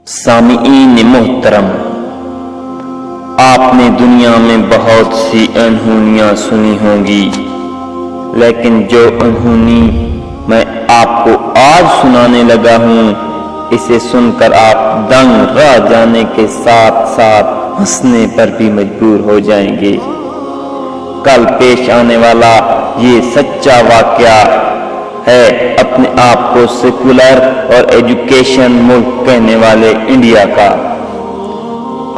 سامعین محترم، آپ نے دنیا میں بہت سی انہونیاں سنی ہوں گی، لیکن جو انہونی میں آپ کو آج سنانے لگا ہوں، اسے سن کر آپ دنگ رہ جانے کے ساتھ ساتھ ہنسنے پر بھی مجبور ہو جائیں گے۔ کل پیش آنے والا یہ سچا واقعہ ہے اپنے آپ کو سیکولر اور ایجوکیشن ملک کہنے والے انڈیا کا۔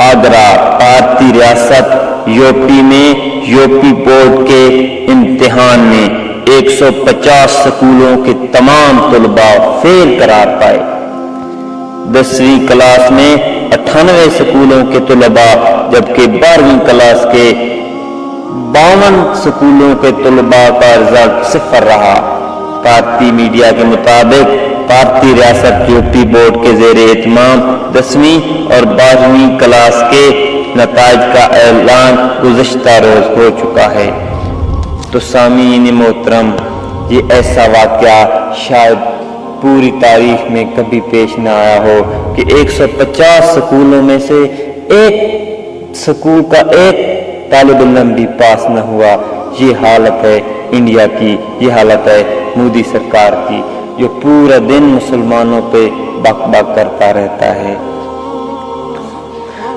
آگرہ بھارتی ریاست یوپی میں یوپی بورڈ کے امتحان میں 150 سکولوں کے تمام طلباء فیل قرار پائے۔ 10ویں کلاس میں 98 سکولوں کے طلباء، جبکہ 12ویں کلاس کے 52 سکولوں کے طلباء کا رزلٹ 0 رہا۔ بھارتی میڈیا کے مطابق بھارتی ریاست یوپی بورڈ کے زیر اہتمام 10ویں اور 12ویں کلاس کے نتائج کا اعلان گزشتہ روز ہو چکا ہے۔ تو سامعین محترم، یہ ایسا واقعہ شاید پوری تاریخ میں کبھی پیش نہ آیا ہو کہ 150 سکولوں میں سے ایک سکول کا ایک طالب علم بھی پاس نہ ہوا۔ یہ حالت ہے انڈیا کی، یہ حالت ہے مودی سرکار کی، جو پورا دن مسلمانوں پہ بک بک کرتا رہتا ہے۔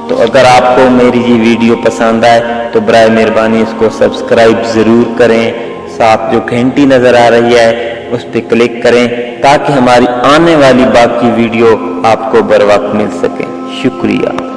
تو اگر آپ کو میری یہ ویڈیو پسند آئے تو برائے مہربانی اس کو سبسکرائب ضرور کریں، ساتھ جو گھنٹی نظر آ رہی ہے اس پہ کلک کریں تاکہ ہماری آنے والی باقی ویڈیو آپ کو بر وقت مل سکے۔ شکریہ۔